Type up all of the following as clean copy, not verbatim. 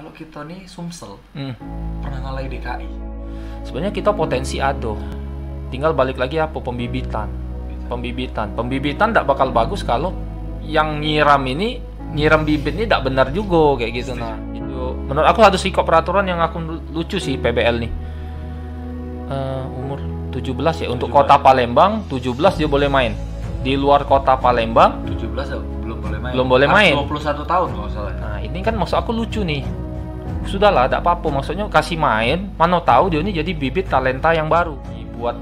kalau kita nih Sumsel pernah ngalahin DKI. Sebenarnya kita potensi ada. Tinggal balik lagi apa pembibitan. Pembibitan tidak bakal bagus kalau yang nyiram bibit ini tidak benar juga kayak gitu. Nah, itu menurut aku harus ikut peraturan yang aku lucu sih PBL nih. Umur 17 ya untuk kota Palembang, 17 dia boleh main. Di luar kota Palembang 17 ya belum boleh main. 21 tahun kalau nggak salah. Nah, ini kan maksud aku lucu nih. Sudahlah, tidak apa-apa. Maksudnya kasih main, mana tahu dia ini jadi bibit talenta yang baru. Buat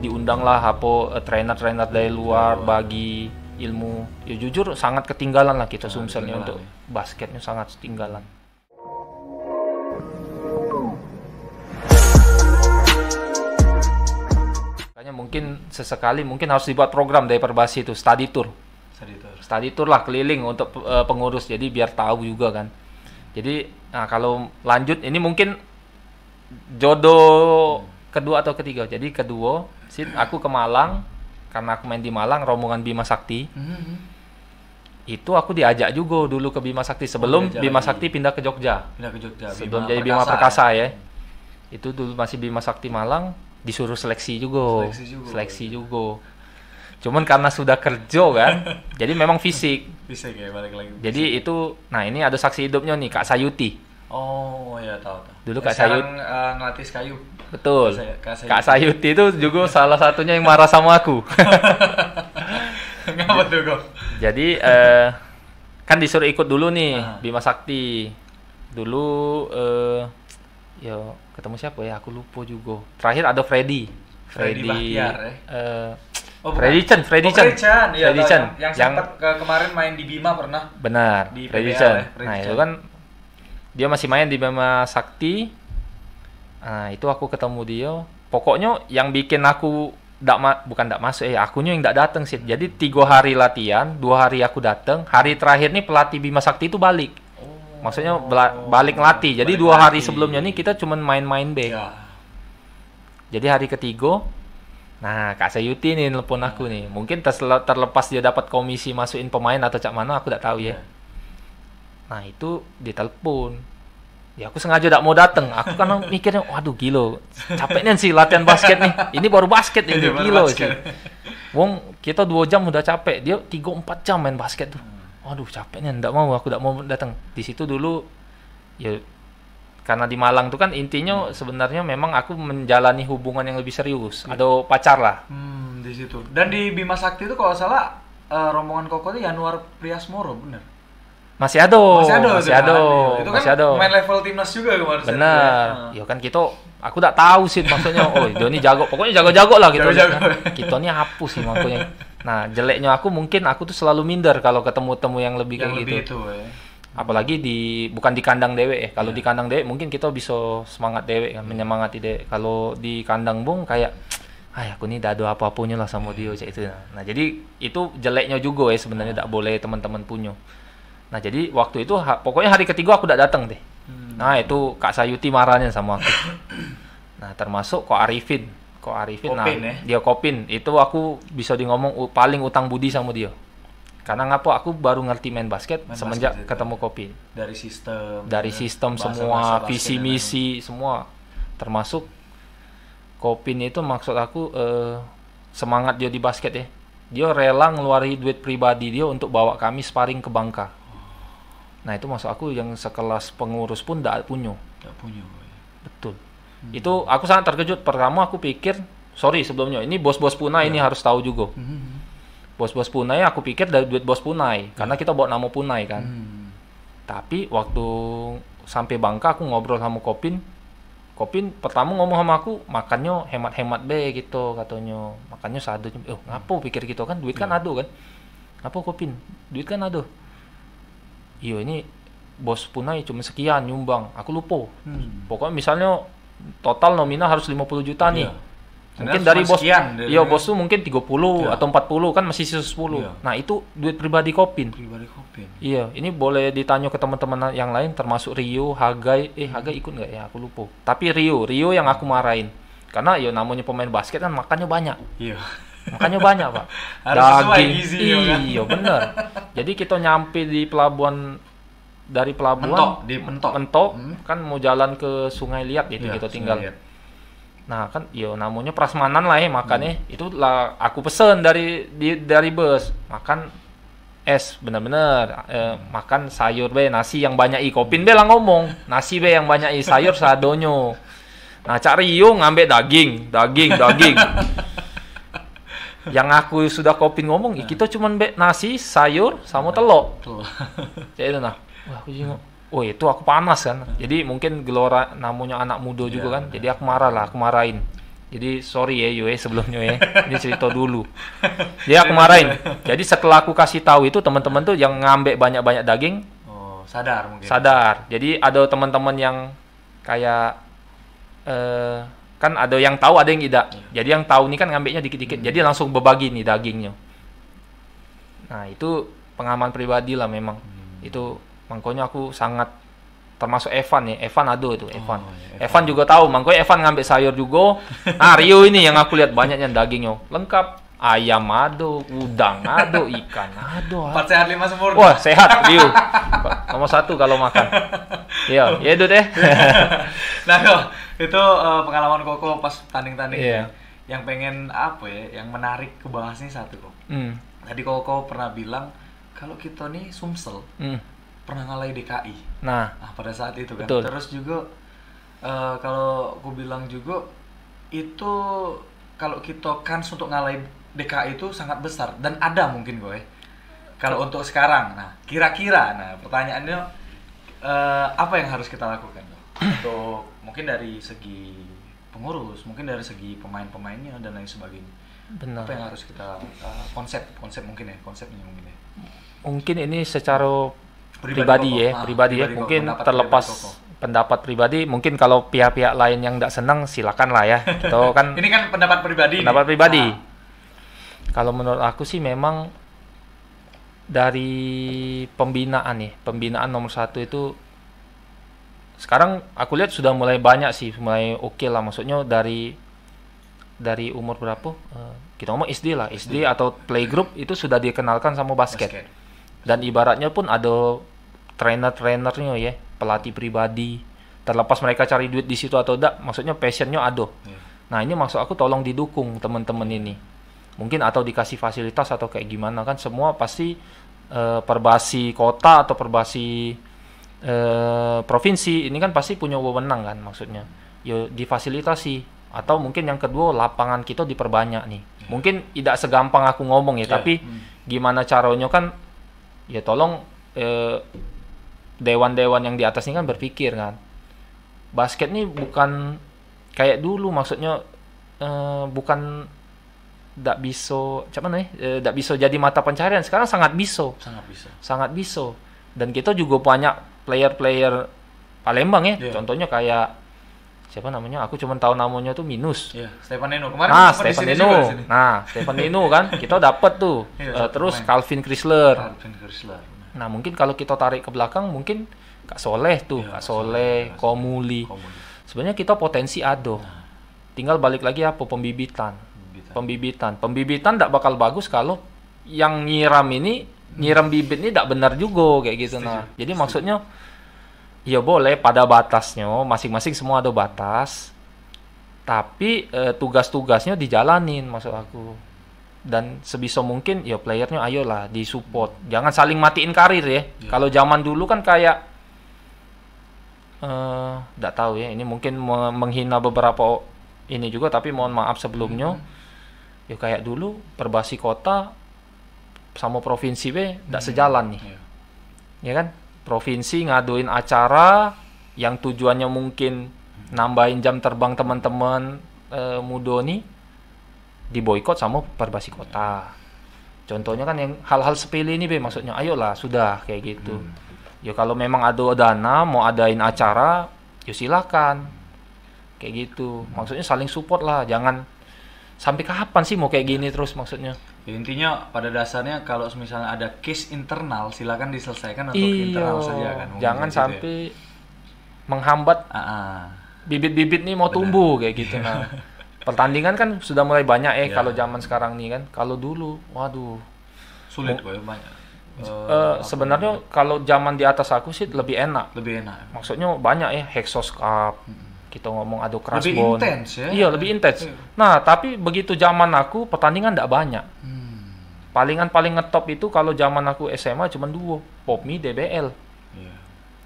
diundanglah apa trainer-trainer dari luar bagi ilmu. Ya jujur sangat ketinggalan lah kita Sumselnya untuk basketnya sangat ketinggalan. Makanya mungkin sesekali harus dibuat program dari Perbasi itu study tour lah keliling untuk pengurus, jadi biar tahu juga kan. Jadi nah, kalau lanjut ini mungkin jodoh kedua atau ketiga. Jadi kedua aku ke Malang karena aku main di Malang rombongan Bima Sakti. Itu aku diajak juga dulu ke Bima Sakti sebelum Bima Sakti pindah ke Jogja. Sebelum jadi Bima Perkasa ya. Itu dulu masih Bima Sakti Malang, disuruh seleksi juga. Cuman karena sudah kerja kan, jadi memang fisik ya balik lagi. Jadi itu, nah ini ada saksi hidupnya nih Kak Sayuti. Oh ya tahu. Dulu Kak Sayuti ngelatih kayu. Betul. Kak Sayuti itu juga salah satunya yang marah sama aku. Ngapa tuh kok? Jadi kan disuruh ikut dulu nih Bima Sakti. Dulu ketemu siapa ya? Aku lupa juga. Terakhir ada Freddy Bahtiar Freddy Chen. Yang sempat kemarin main di Bima pernah. Benar. Di Freddy PBL, Chen. Freddy Nah, Chen. itu kan dia masih main di Bima Sakti. Nah, itu aku ketemu dia. Pokoknya yang bikin aku bukan masuk akunya yang enggak datang sih. Jadi 3 hari latihan, 2 hari aku datang. Hari terakhir nih pelatih Bima Sakti itu balik. Maksudnya balik ngelatih. Jadi 2 hari sebelumnya nih kita cuman main-main be. Ya. Jadi hari ketiga, nah Kak Sayuti nih nelpon aku nih. Mungkin terlepas dia dapat komisi masukin pemain atau cak mana aku tidak tahu ya. Nah itu ditelepon. Ya aku sengaja tidak mau datang. Aku kan mikirnya, waduh gila, capeknya sih latihan basket nih. Ini baru basket ini gila sih. Wong kita 2 jam udah capek, dia 3-4 jam main basket tuh. Waduh capeknya, aku tidak mau datang. Di situ dulu ya. Karena di Malang tuh kan intinya sebenarnya memang aku menjalani hubungan yang lebih serius. Ada pacar lah. Di situ. Dan di Bima Sakti itu kalau salah rombongan Koko itu Yanuar Priasmoro, bener? Masih ada. Itu kan main level timnas juga kemarin. Benar. Ya kan aku tak tahu sih maksudnya. Oh, Doni jago. Pokoknya jago-jago lah gitu. Kita ini hapus sih makanya. Nah, jeleknya aku mungkin aku tuh selalu minder kalau ketemu-temu yang lebih kayak gitu. Itu, ya. Apalagi bukan di kandang dewek ya. Kalau di kandang dewek mungkin kita bisa semangat dewek kan, menyemangati dewek. Kalau di kandang bung kayak aku nih dah ada apa-apanya lah sama dia kayak itu. Nah, jadi itu jeleknya juga ya sebenarnya tidak boleh teman-teman punya. Nah, jadi waktu itu pokoknya hari ketiga aku tidak datang deh. Nah, itu Kak Sayuti marahnya sama aku. Nah, termasuk Ko Arifin. Kopin, nah, dia Kopin. Itu aku bisa ngomong paling utang budi sama dia. Karena aku baru ngerti main basket semenjak ketemu Kopin. Dari sistem semua, visi misi semua. Termasuk Kopin itu maksud aku semangat dia di basket ya. Dia rela ngeluarin duit pribadi dia untuk bawa kami sparring ke Bangka. Nah, itu maksud aku yang sekelas pengurus pun tidak punya. Betul. Itu aku sangat terkejut. Pertama aku pikir, sebelumnya ini bos-bos Punai ini harus tahu juga. Bos-bos Punai aku pikir dari duit bos Punai karena kita bawa nama Punai kan. Tapi waktu sampai Bangka aku ngobrol sama Kopin pertama ngomong sama aku makannya hemat-hemat be gitu katanya. Makannya seadanya. Ngapo pikir gitu kan duit kan ada kan. Ngapo Kopin? Duit kan ada. Iya ini bos Punai cuma sekian nyumbang. Aku lupa. Pokoknya misalnya total nominal harus 50 juta nih. Mungkin dari bos bos tuh mungkin 30 atau 40 kan masih sisa 10. Nah, itu duit pribadi Kopin. Iya, ini boleh ditanya ke teman-teman yang lain termasuk Rio, Hagai. Hagai ikut enggak ya? Aku lupa. Tapi Rio yang aku marahin. Karena namanya pemain basket kan makannya banyak. Iya. Makannya banyak, Pak. Harus sesuai gizi iya, bener. Jadi kita nyampe di pelabuhan dari pelabuhan Mentok. Kan mau jalan ke Sungai Liat itu kita tinggal. Liat. Nah kan yo namanya prasmanan lah ya makannya. Itulah aku pesen dari bus makan es bener-bener makan sayur be nasi yang banyak kopin be lah ngomong nasi be yang banyak sayur sadonyo. Nah Cak Rio ngambil daging. Yang aku sudah kopin ngomong, kita cuman nasi, sayur, sama telur. Jadi itu nah, wah aku jengok. Oh itu aku panas kan. Jadi mungkin gelora namanya anak muda juga kan. Jadi aku marahin. Jadi sorry ya Yo sebelumnya ya. Ini cerita dulu. Jadi aku marahin. Jadi setelah aku kasih tahu itu teman-teman tuh yang ngambil banyak-banyak daging. Oh sadar mungkin. Sadar. Jadi ada teman-teman yang kayak kan ada yang tahu ada yang tidak. Jadi yang tahu nih kan ngambilnya dikit-dikit. Jadi langsung berbagi nih dagingnya. Nah itu pengalaman pribadi lah memang. Itu makanya aku sangat termasuk Evan ya. Evan ada itu Evan. Evan juga tahu. Makanya Evan ngambil sayur juga. Nah Rio ini yang aku lihat banyaknya dagingnya lengkap. Ayam ado, udang ado, ikan ado. 4 sehat 5 sempurna. Wah sehat Rio. Nomor 1 kalau makan. Iya, ya itu deh. Nah itu pengalaman Koko pas tanding-tanding. Yang pengen apa ya? Yang menarik ke bahas nih satu kok. Tadi Koko pernah bilang kalau kita nih Sumsel pernah ngalahin DKI. Nah pada saat itu kan. Betul. Terus juga kalau aku bilang juga itu kalau kita kans untuk ngalahin DKI itu sangat besar dan ada mungkin gue. Kalau untuk sekarang, nah kira-kira, nah pertanyaannya apa yang harus kita lakukan? Untuk mungkin dari segi pengurus, mungkin dari segi pemain-pemainnya dan lain sebagainya. Benar. Apa yang harus kita konsep mungkin ya, konsepnya mungkin ya. Mungkin ini secara pribadi ya, mungkin terlepas pendapat pribadi, mungkin kalau pihak-pihak lain yang tidak senang silakan lah ya. Gitu kan. Ini kan pendapat pribadi. Nah. Kalau menurut aku sih memang dari pembinaan nomor 1 itu sekarang aku lihat sudah mulai banyak sih, mulai oke lah. Maksudnya dari umur berapa? Kita ngomong SD lah, SD atau playgroup itu sudah dikenalkan sama basket. Dan ibaratnya pun ada trainer-trainernya ya, pelatih pribadi. Terlepas mereka cari duit di situ atau enggak, maksudnya passionnya ada. Nah ini maksud aku tolong didukung teman-teman ini. Mungkin atau dikasih fasilitas atau kayak gimana kan, semua pasti perbasi kota atau perbasi provinsi ini kan pasti punya wewenang kan, maksudnya ya difasilitasi. Atau mungkin yang kedua lapangan kita diperbanyak nih. Mungkin tidak segampang aku ngomong ya, tapi gimana caranya kan ya tolong dewan-dewan yang di atas ini kan berpikir kan. Basket ini bukan kayak dulu, maksudnya bukan tidak bisa jadi mata pencarian. Sekarang sangat bisa. Dan kita juga banyak player-player Palembang ya. Contohnya kayak siapa namanya? Aku cuma tahu namanya tuh Minus. Stefan Neno kemarin. Stefan Neno kan kita dapat tuh. Terus Calvin Chrysler. Nah mungkin kalau kita tarik ke belakang mungkin Kak Soleh tuh, Kak Soleh, Komuli. Sebenarnya kita potensi ada. Tinggal balik lagi apa pembibitan tidak bakal bagus kalau yang nyiram bibit ini tidak benar juga kayak gitu. Nah jadi maksudnya ya boleh pada batasnya, masing-masing semua ada batas, tapi tugas-tugasnya dijalanin maksud aku. Dan sebisa mungkin ya playernya ayolah disupport, jangan saling matiin karir ya. Kalau zaman dulu kan kayak tidak tahu ya, ini mungkin menghina beberapa ini juga, tapi mohon maaf sebelumnya. Ya kayak dulu perbasi kota sama provinsi tidak sejalan nih. Ya kan? Provinsi ngaduin acara yang tujuannya mungkin nambahin jam terbang teman-teman muda nih, diboikot sama perbasi kota. Contohnya kan yang hal-hal sepele ini maksudnya ayolah sudah kayak gitu. Ya kalau memang ada dana mau adain acara, ya silakan. Kayak gitu. Maksudnya saling support lah, jangan sampai kapan sih mau kayak gini terus maksudnya. Ya, intinya pada dasarnya kalau misalnya ada case internal silakan diselesaikan untuk internal saja kan. Jangan sampai menghambat bibit-bibit nih mau tumbuh kayak gitu. Nah, pertandingan kan sudah mulai banyak kalau zaman sekarang nih kan. Kalau dulu, waduh, sulit banyak. Sebenarnya kalau zaman di atas aku sih lebih enak. Lebih enak. Maksudnya banyak ya, Hexos Cup. Kita ngomong adu Crash lebih Bond. intens ya. Iya, lebih intens. Nah, tapi begitu zaman aku pertandingan enggak banyak. Palingan paling ngetop itu kalau zaman aku SMA cuma 2, Popmi, DBL. Iya.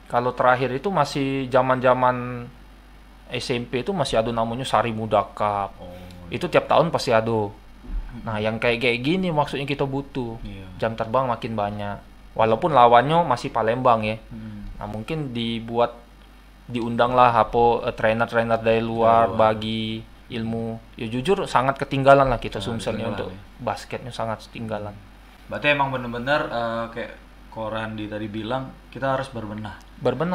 Kalau terakhir itu masih zaman-zaman SMP itu masih ada namanya Sari Muda Cup. Itu tiap tahun pasti ada. Nah, yang kayak gini maksudnya kita butuh. Jam terbang makin banyak. Walaupun lawannya masih Palembang ya. Nah, mungkin diundanglah apa trainer-trainer dari luar bagi ilmu. Ya jujur sangat ketinggalan lah kita Sumselnya untuk basketnya sangat ketinggalan. Berarti emang bener-bener kayak Korandi tadi bilang kita harus berbenah.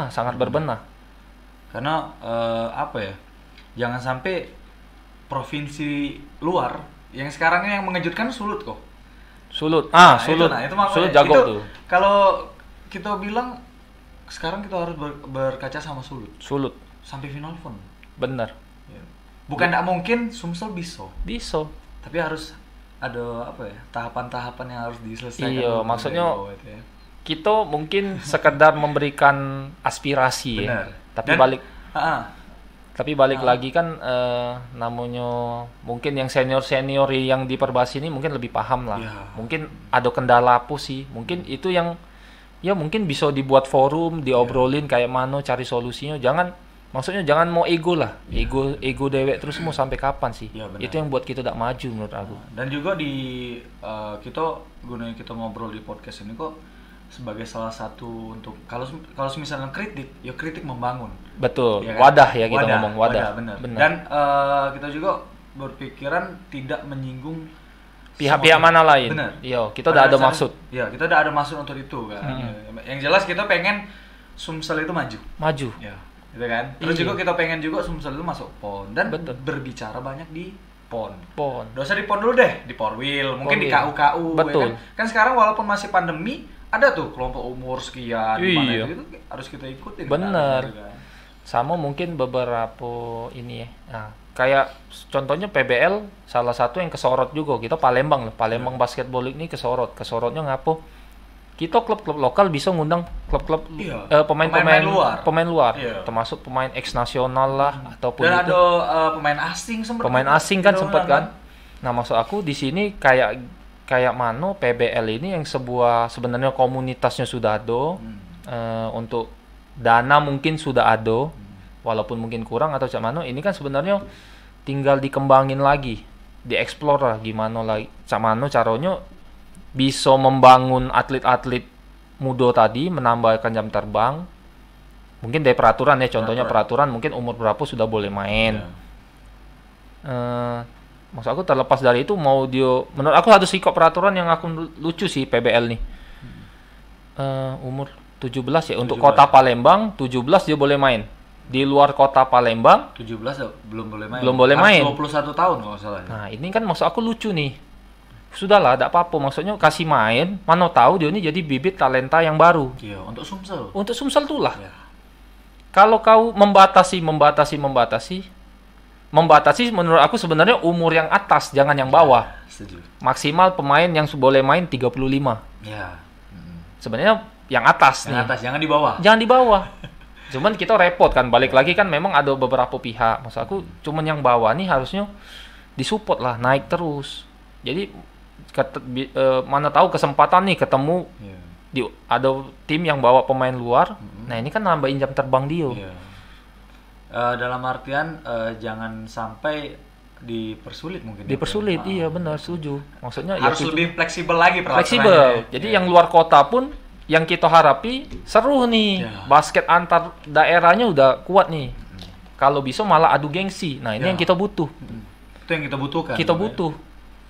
Sangat berbenah. Karena apa ya? Jangan sampai provinsi luar yang sekarang yang mengejutkan Sulut kok. Sulut. Sulut. Itu Sulut jago tuh. Kalau kita bilang sekarang kita harus berkaca sama Sulut. Sampai final pun. Bener. Bukan tidak mungkin Sumsel bisa. Tapi harus ada apa ya? Tahapan-tahapan yang harus diselesaikan. Iya, maksudnya kita mungkin sekedar memberikan aspirasi. Benar. Ya. Tapi balik lagi kan namanya mungkin yang senior yang di Perbasi ini mungkin lebih paham lah. Mungkin ada kendala apa sih? Mungkin itu yang ya mungkin bisa dibuat forum, diobrolin kayak mana cari solusinya. Maksudnya jangan mau ego lah. Ego dewek terus mau sampai kapan sih? Itu yang buat kita tidak maju menurut aku. Dan juga kita gunanya kita ngobrol di podcast ini kok sebagai salah satu untuk kalau misalnya kritik membangun. Betul. Ya kan? Wadah ya kita ngomong wadah. Benar. Dan kita juga berpikiran tidak menyinggung pihak-pihak mana lain. Benar. Iya, kita udah ada maksud. Iya, kita udah ada maksud untuk itu kan. Yang jelas kita pengen Sumsel itu maju. Ya, gitu kan. Terus juga kita pengen juga Sumsel itu masuk PON dan berbicara banyak di PON. Nggak usah di PON dulu deh, di Porwil, mungkin di KU-KU. Betul. Ya kan sekarang walaupun masih pandemi, ada tuh kelompok umur sekian, mana itu harus kita ikutin. Bener. Kan? Sama mungkin beberapa ini ya. Nah, kayak contohnya PBL salah satu yang kesorot juga. Kita Palembang lah, Palembang Basketball League ini kesorot. Kesorotnya ngapo? Kita klub-klub lokal bisa ngundang klub-klub pemain luar. Termasuk pemain ex nasional lah ataupun dan ada pemain asing sempat. Pemain asing kan sempat kan. Nah, maksud aku di sini kayak mano PBL ini yang sebenarnya komunitasnya sudah ada, untuk dana mungkin sudah ada, walaupun mungkin kurang atau cak mano, ini kan sebenarnya tinggal dikembangin lagi, dieksplor lah gimana lagi cak mano caranya bisa membangun atlet-atlet muda tadi, menambahkan jam terbang, mungkin dari peraturan ya, contohnya peraturan mungkin umur berapa sudah boleh main. Maksud aku terlepas dari itu mau dia, menurut aku satu sikap peraturan yang aku lucu sih PBL nih. Umur 17 ya untuk kota Palembang, 17 dia boleh main. Di luar kota Palembang 17 belum boleh main. Belum boleh main. 21 tahun kalau salah. Nah, ini kan maksud aku lucu nih. Sudahlah, enggak apa-apa, maksudnya kasih main, mana tahu dia ini jadi bibit talenta yang baru. Iya, untuk Sumsel. Untuk Sumsel tuh lah. Ya. Kalau kau membatasi menurut aku sebenarnya umur yang atas, jangan yang bawah. Setuju. Maksimal pemain yang boleh main 35. Ya. Sebenarnya yang atas nih. Yang atas, jangan di bawah. Jangan di bawah. Cuman kita repot kan, balik lagi kan memang ada beberapa pihak. Maksud aku cuman yang bawah nih harusnya disupport lah, naik terus. Jadi mana tahu kesempatan nih ketemu ada tim yang bawa pemain luar. Nah, ini kan nambahin jam terbang dia. Dalam artian jangan sampai dipersulit mungkin. Dipersulit, iya benar, setuju. Maksudnya harus ya lebih fleksibel lagi peraturannya. Fleksibel. Jadi yang luar kota pun yang kita harapi seru nih. Basket antar daerahnya udah kuat nih. Kalau bisa malah adu gengsi. Nah, ini yang kita butuh. Itu yang kita butuhkan. Kita butuh.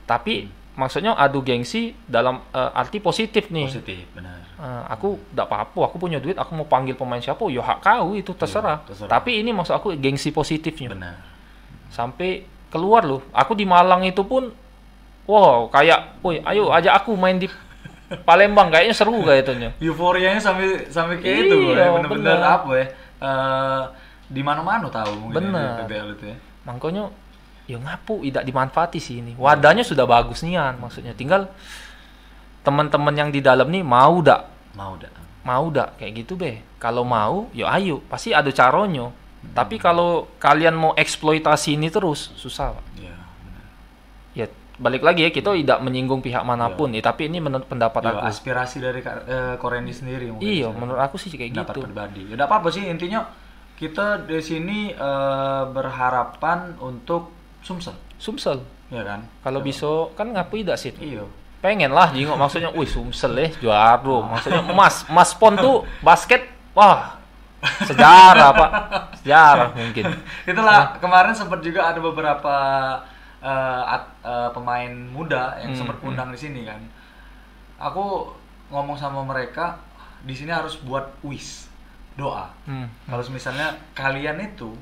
Tapi maksudnya adu gengsi dalam arti positif nih. Positif, benar. Aku enggak apa-apa, aku punya duit, aku mau panggil pemain siapa, ya hak kau itu terserah. Tapi ini maksud aku gengsi positifnya. Benar. Sampai keluar loh. Aku di Malang itu pun wow, kayak, "Woi, ayo ajak aku main di Palembang, kayaknya seru kayaknya." Euforianya sampai kayak itu, bener-bener apa ya? Di mana-mana tahu mungkin PBL itu ya. Makanya ya ngapu tidak dimanfaati sih ini. Wadahnya sudah bagus nian, maksudnya tinggal teman-teman yang di dalam nih mau dak Mau dah. kayak gitu be. Kalau mau yo ayo, pasti ada caranya. Tapi kalau kalian mau eksploitasi ini terus susah Pak. Iya, benar. Ya balik lagi ya, kita tidak menyinggung pihak manapun ya, tapi ini menurut pendapat aku. Aspirasi dari Korendi sendiri mungkin. Iya, menurut aku sih kayak pendapat gitu. pribadi. Ya enggak apa-apa sih, intinya kita di sini berharapan untuk Sumsel, ya kan? Kalau bisa kan ngapain tidak sih? Iya. Pengen lah jingok, maksudnya wih Sumsel juara, maksudnya emas pon tuh basket, wah sejarah Pak, sejarah mungkin. Itulah kemarin sempat juga ada beberapa pemain muda yang sempat undang di sini kan. Aku ngomong sama mereka, di sini harus buat doa. Kalau misalnya kalian itu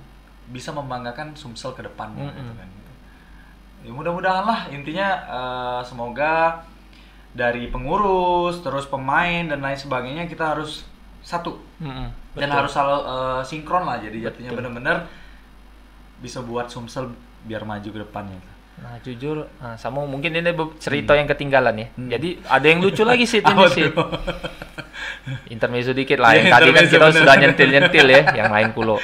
bisa membanggakan Sumsel ke depannya gitu kan. Ya mudah-mudahan lah, intinya semoga dari pengurus, terus pemain dan lain sebagainya kita harus satu dan harus selalu sinkron lah, jadi jadinya benar-benar bisa buat Sumsel biar maju ke depannya. Nah jujur, sama mungkin ini cerita yang ketinggalan ya. Jadi ada yang lucu lagi sih ini sih. Intermezzo dikit lah. Yang tadi kan kita sudah nyentil ya, yang lain kulo.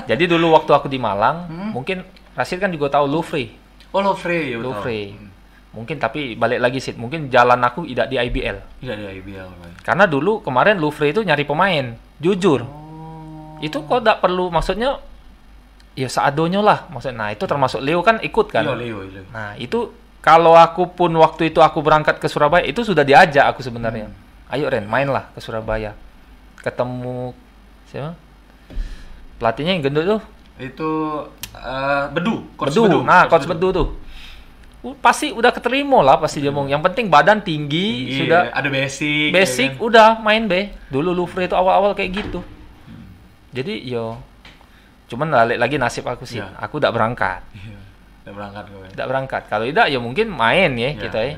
Jadi dulu waktu aku di Malang, mungkin Rashid kan juga tahu Louvre. Oh Louvre, ya Louvre. Mungkin tapi balik lagi sih, mungkin jalan aku tidak di IBL. Tidak di IBL. Karena dulu kemarin Louvre itu nyari pemain, jujur. Itu kok tidak perlu, maksudnya ya seadonya lah. Maksudnya, nah itu termasuk Leo kan ikut kan. Iya, Leo. Nah itu kalau aku pun waktu itu aku berangkat ke Surabaya, itu sudah diajak aku sebenarnya. Ayo Ren, mainlah ke Surabaya. Ketemu siapa? Pelatihnya yang gendut tuh. Itu Bedu. Nah, Coach Bedu tuh. Pasti udah keterima lah, pasti dia ngomong. Yang penting badan tinggi sudah. Ada basic. Basic ya kan? Udah main be. Dulu Louvre itu awal-awal kayak gitu. Jadi yo, cuman balik lagi nasib aku sih. Ya. Aku tidak berangkat. Tidak berangkat gue. Tidak berangkat. Kalau tidak ya mungkin main ya kita ya.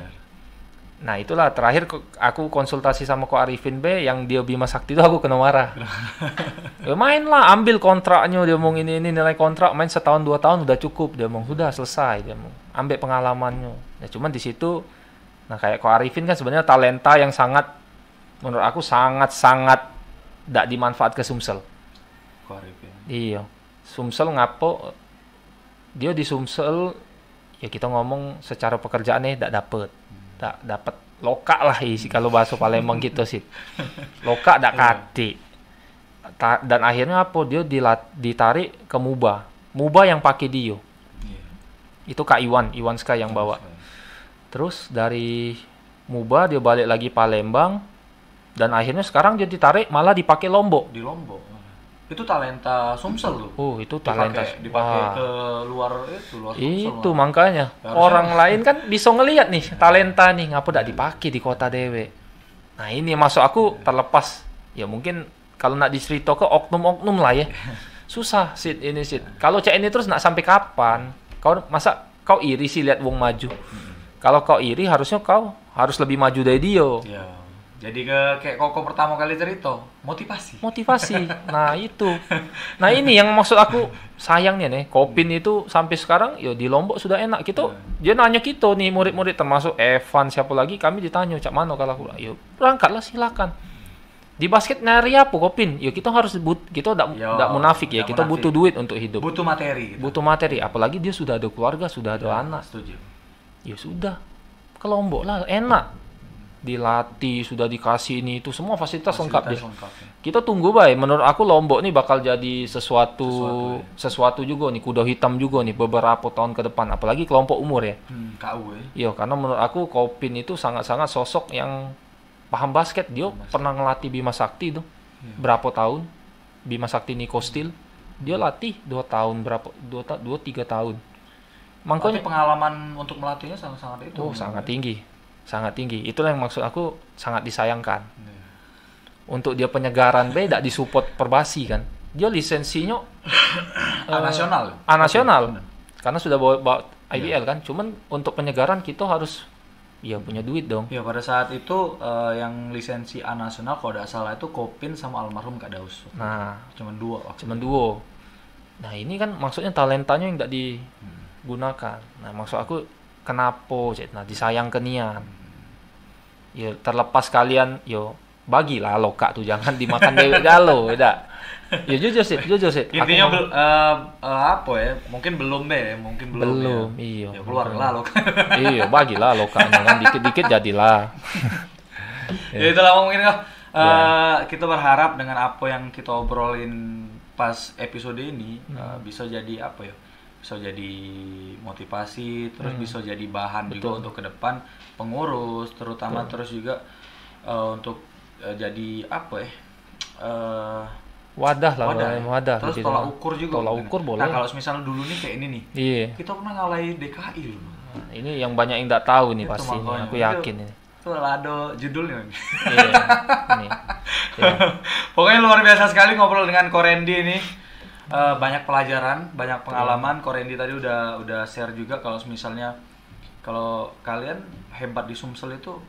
Nah itulah terakhir aku konsultasi sama Ko Arifin B yang dia Bima Sakti itu, aku kena marah. Ya main lah, ambil kontraknya, dia ngomong ini nilai kontrak main setahun 2 tahun udah cukup, dia ngomong sudah selesai, dia ngomong ambil pengalamannya. Ya cuman di situ, nah kayak Ko Arifin kan sebenarnya talenta yang sangat, menurut aku sangat tidak dimanfaat ke Sumsel. Ko Arifin. Iya, Sumsel ngapo? Dia di Sumsel ya kita ngomong secara pekerjaannya tidak dapat loka lah isi kalau bahasa Palembang gitu sih. Loka dak kati. Dan akhirnya apa? Dia ditarik ke Muba yang pakai dia. Itu Kak Iwan Sky yang bawa. Terus dari Muba dia balik lagi Palembang dan akhirnya sekarang dia ditarik malah dipakai Lombok. Di Lombok. Itu talenta Sumsel tuh. Oh, itu talenta dipakai ke luar Sumsel. Itu makanya orang lain kan bisa ngelihat nih talenta nih, ngapa tidak dipakai di kota dewe. Nah, ini masuk aku terlepas. Ya mungkin kalau nak dicerita ke oknum-oknum lah ya. Susah ini Sid. Kalau cek ini terus nak sampai kapan? Kau iri sih lihat wong maju. Kalau kau iri harusnya kau harus lebih maju dari dia. Ya. Jadi kayak Koko pertama kali cerita, motivasi. Nah itu. Nah ini yang maksud aku sayangnya nih, Kopin itu sampai sekarang ya di Lombok sudah enak. Dia nanya kita nih murid-murid termasuk Evan siapa lagi, kami ditanya cak mana kalau aku, yuk berangkatlah silakan. Di basket nyari apa Kopin? Ya kita harus kita tidak munafik ya, kita butuh duit untuk hidup. Butuh materi. Butuh materi, apalagi dia sudah ada keluarga, sudah ada anak. Setuju. Ya sudah, ke Lombok lah enak. Dilatih, sudah dikasih ini itu semua fasilitas lengkap ya. Kita tunggu baik. Menurut aku Lombok nih bakal jadi sesuatu juga nih, kuda hitam juga nih beberapa tahun ke depan, apalagi kelompok umur ya. KU ya. Iya, karena menurut aku Kopin itu sangat-sangat sosok yang paham basket. Dia pernah ngelatih Bima Sakti tuh. Berapa tahun? Bima Sakti Niko Steel. Dia latih 2 tahun 2-3 tahun. Makanya pengalaman untuk melatihnya sangat itu. Sangat tinggi. Sangat tinggi. Itulah yang maksud aku sangat disayangkan. Untuk dia penyegaran tidak disupport Perbasi kan. Dia lisensinya nasional. Karena sudah bawa IBL kan. Cuman untuk penyegaran kita harus punya duit dong. Ya pada saat itu yang lisensi A nasional kalau tidak salah itu Kopin sama almarhum Kak Daus. Nah, cuman dua. Nah, ini kan maksudnya talentanya yang tidak digunakan. Nah, maksud aku kenapa? Nah, disayang kenian. Yo terlepas kalian yo bagilah loka tuh, jangan dimakan dewek galo, udah. Ya jujur sih. Intinya apa ya? Mungkin belum deh, mungkin belum. Iya. Ya keluarlah loka. Iya, bagilah lokanya kan dikit-dikit jadilah. Ya itulah mungkin kita berharap dengan apa yang kita obrolin pas episode ini bisa jadi apa ya? Bisa jadi motivasi, terus bisa jadi bahan juga untuk ke depan pengurus, terutama terus juga untuk jadi apa ya? Wadah. Terus gitu. tolak ukur juga. Tolak ukur boleh. Nah, kalau misalnya dulu nih kayak ini nih. Iya. Kita pernah ngalahin DKI loh. Nah, ini yang banyak yang nggak tahu nih Itu pasti nih, makanya. aku yakin ini. Itu ada judulnya. Iya. Ini. Iya. Pokoknya luar biasa sekali ngobrol dengan Korendi ini. Banyak pelajaran, banyak pengalaman. Korendi tadi udah share juga kalau misalnya kalau kalian hebat di Sumsel itu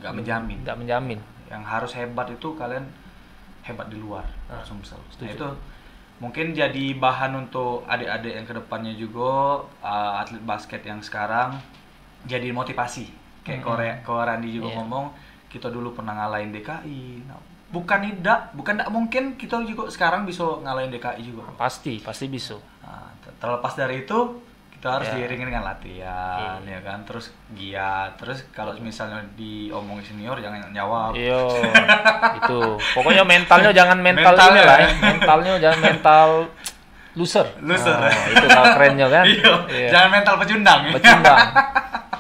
nggak menjamin. Nggak menjamin. Yang harus hebat itu kalian hebat di luar Sumsel. Nah, itu mungkin jadi bahan untuk adik-adik yang kedepannya juga atlet basket yang sekarang jadi motivasi. Kayak Korendi juga ngomong kita dulu pernah ngalahin DKI. Nah, bukan tidak mungkin kita juga sekarang bisa ngalahin DKI juga. Pasti bisa. Nah, terlepas dari itu kita harus diiringi dengan latihan, ya kan, terus giat, terus kalau misalnya diomongin senior jangan jawab. Iya, itu. Pokoknya mentalnya jangan mental ini lah, ya. Mentalnya jangan mental loser. Nah, itu kalau kerennya kan. Iya. Jangan mental pecundang.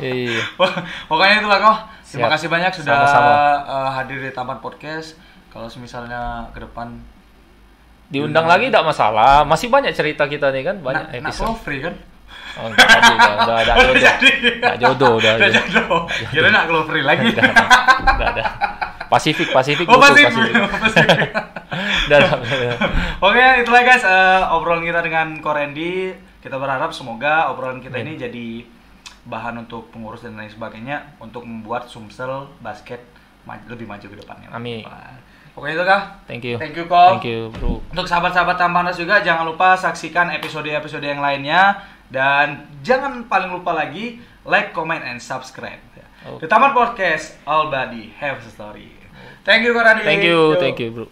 Iya. Pokoknya itulah kok. Terima kasih banyak sudah hadir di Tampan Podcast. Kalau misalnya ke depan diundang lagi tidak masalah. Masih banyak cerita kita nih kan, banyak episode. Nak free kan? Oh, enggak tadi udah ada jodoh. Enggak jodoh udah. Udah jodoh. Kira nak kalau free lagi. Enggak ada. Pasifik. Oh, Pasifik. Oke, itulah guys obrolan kita dengan Korendi. Kita berharap semoga obrolan kita ini jadi bahan untuk pengurus dan lain sebagainya untuk membuat Sumsel basket lebih maju ke depannya. Amin. Pokoknya itu kah? Thank you. Kok. Thank you, bro. Untuk sahabat-sahabat Tampanas juga jangan lupa saksikan episode-episode yang lainnya dan jangan paling lupa lagi like, comment, and subscribe. The Tampan Podcast, all body have a story. Thank you, Korendi. Thank you, bro.